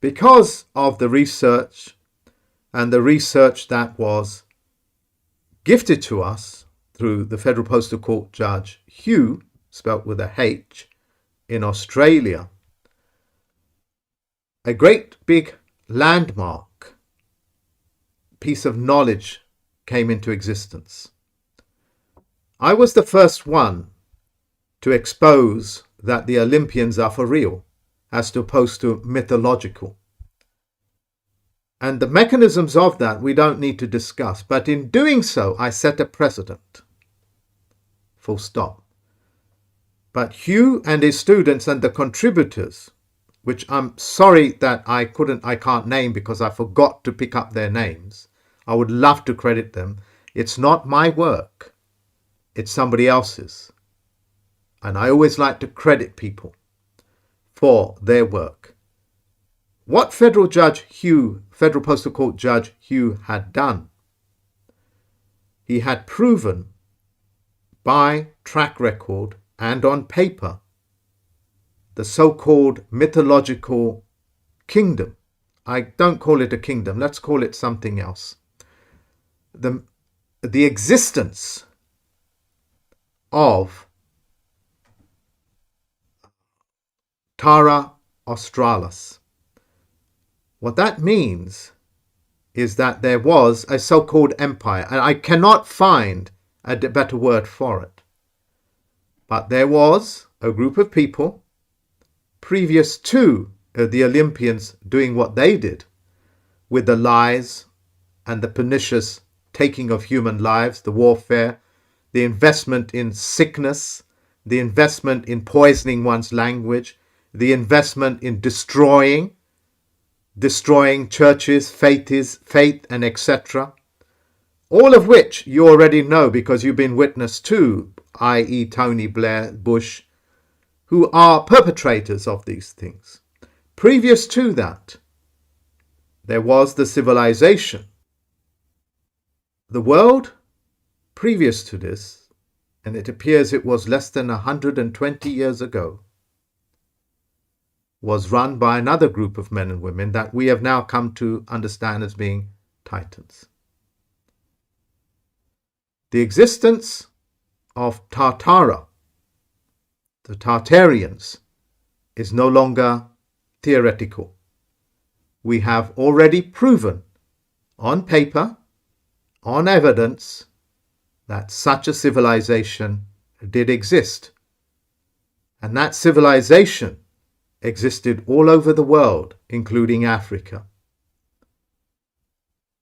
because of the research and the research that was gifted to us through the Federal Postal Court Judge Hieu, spelt with a H, in Australia, a great big landmark piece of knowledge came into existence. I was the first one to expose that the Olympians are for real, as opposed to mythological. And the mechanisms of that we don't need to discuss, but in doing so, I set a precedent. Full stop. But Hieu and his students and the contributors, which I'm sorry that I can't name because I forgot to pick up their names. I would love to credit them. It's not my work. It's somebody else's. And I always like to credit people for their work. What Federal Postal Court Judge Hieu had done, he had proven by track record and on paper the so-called mythological kingdom. I don't call it a kingdom, let's call it something else. The existence of Terra Australis. What that means is that there was a so-called empire, and I cannot find a better word for it. But there was a group of people previous to the Olympians doing what they did with the lies and the pernicious taking of human lives, the warfare, the investment in sickness, the investment in poisoning one's language, the investment in destroying churches, faith and etc. All of which you already know because you've been witness to, i.e. Tony Blair, Bush, who are perpetrators of these things. Previous to that, there was the civilization. The world, previous to this, and it appears it was less than 120 years ago, was run by another group of men and women that we have now come to understand as being Titans. The existence of Tartara, the Tartarians, is no longer theoretical. We have already proven on paper, on evidence, that such a civilization did exist. And that civilization existed all over the world, including Africa.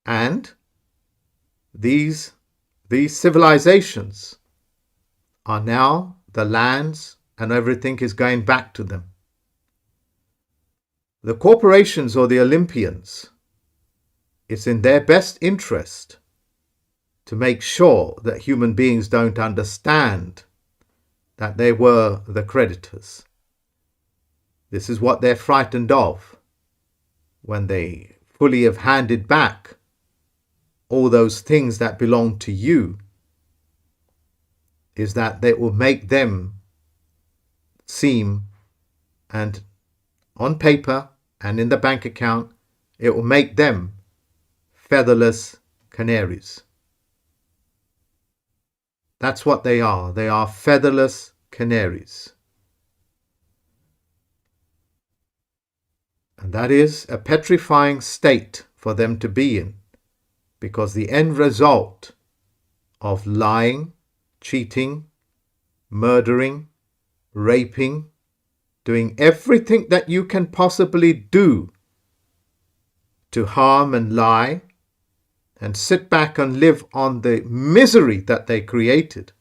And these civilizations are now the lands, and everything is going back to them. The corporations or the Olympians, it's in their best interest to make sure that human beings don't understand that they were the creditors. This is what they're frightened of when they fully have handed back all those things that belong to you, is that they will make them seem, and on paper and in the bank account, it will make them featherless canaries. That's what they are. They are featherless canaries. And that is a petrifying state for them to be in, because the end result of lying, cheating, murdering, raping, doing everything that you can possibly do to harm and lie, and sit back and live on the misery that they created,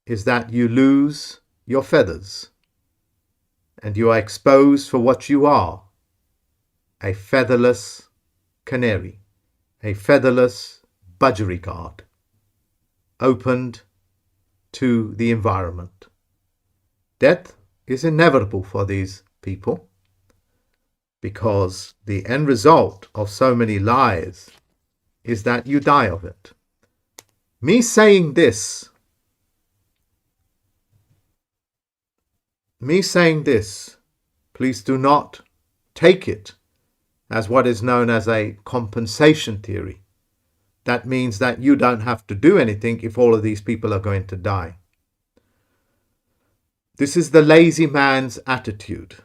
is that you lose your feathers and you are exposed for what you are, a featherless canary, a featherless budgerigard, opened to the environment. Death is inevitable for these people, because the end result of so many lies is that you die of it. Me saying this Please do not take it as what is known as a compensation theory. That means that you don't have to do anything if all of these people are going to die. This is the lazy man's attitude.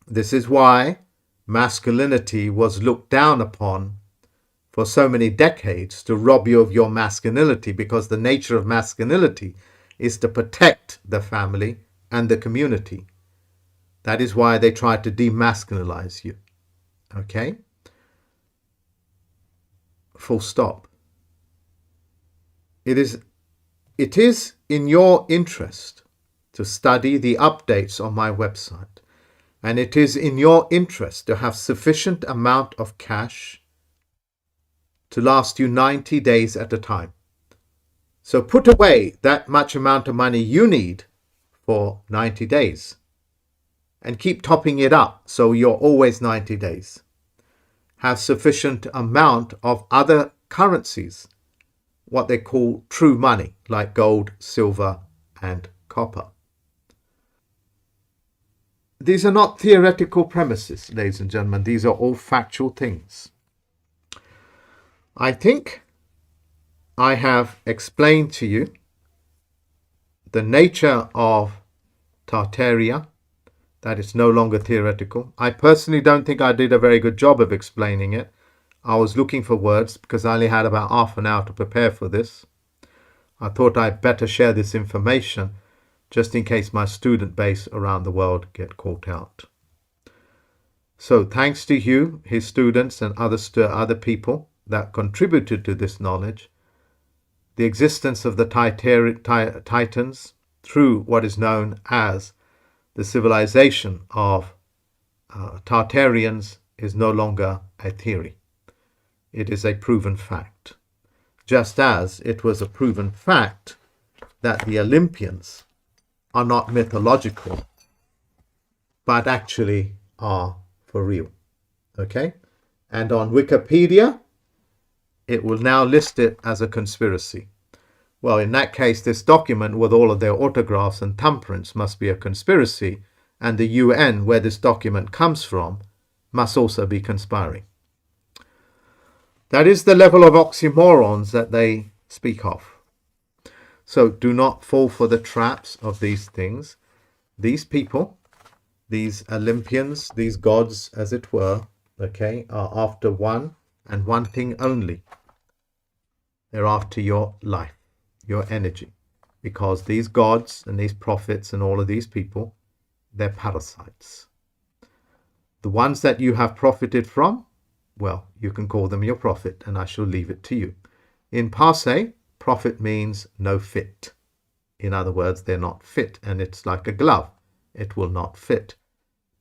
This is why masculinity was looked down upon for so many decades, to rob you of your masculinity, because the nature of masculinity is to protect the family and the community. That is why they try to demasculinize you. Okay? Full stop. It is in your interest to study the updates on my website, and it is in your interest to have sufficient amount of cash to last you 90 days at a time. So put away that much amount of money you need for 90 days and keep topping it up so you're always 90 days. Have sufficient amount of other currencies, what they call true money, like gold, silver, and copper. These are not theoretical premises, ladies and gentlemen. These are all factual things. I think I have explained to you the nature of Tartaria, that it's no longer theoretical. I personally don't think I did a very good job of explaining it. I was looking for words because I only had about half an hour to prepare for this. I thought I'd better share this information just in case my student base around the world get caught out. So thanks to you, his students, and other people that contributed to this knowledge, the existence of the Titans through what is known as the civilization of Tartarians is no longer a theory. It is a proven fact. Just as it was a proven fact that the Olympians are not mythological, but actually are for real. Okay? And on Wikipedia, it will now list it as a conspiracy. Well, in that case, this document with all of their autographs and thumbprints must be a conspiracy, and the UN, where this document comes from, must also be conspiring. That is the level of oxymorons that they speak of. So do not fall for the traps of these things. These people, these Olympians, these gods, as it were, okay, are after one and one thing only. They're after your life, your energy, because these gods and these prophets and all of these people, they're parasites. The ones that you have profited from, well, you can call them your prophet, and I shall leave it to you. In passe, prophet means no fit. In other words, they're not fit, and it's like a glove. It will not fit.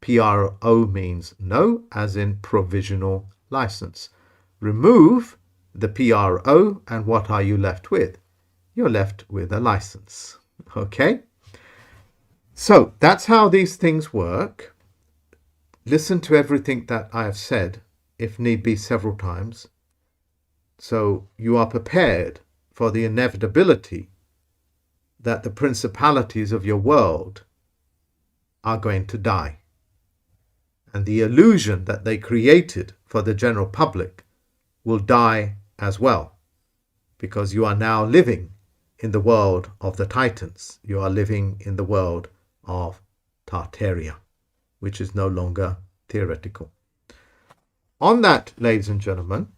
PRO means no, as in provisional license. Remove the PRO, and what are you left with? You're left with a license. Okay? So that's how these things work. Listen to everything that I have said, if need be, several times, so you are prepared for the inevitability that the principalities of your world are going to die. And the illusion that they created for the general public will die as well, because you are now living in the world of the Titans. You are living in the world of Tartaria, which is no longer theoretical. On that, ladies and gentlemen,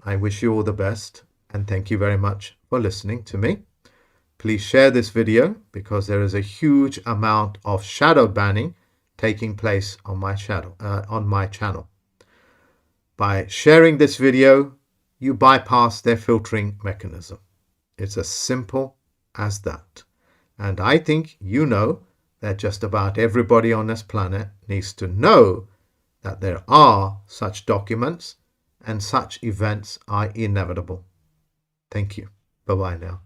I wish you all the best, and thank you very much for listening to me. Please share this video, because there is a huge amount of shadow banning taking place on my channel. By sharing this video, you bypass their filtering mechanism. It's as simple as that. And I think you know that just about everybody on this planet needs to know that there are such documents and such events are inevitable. Thank you. Bye-bye now.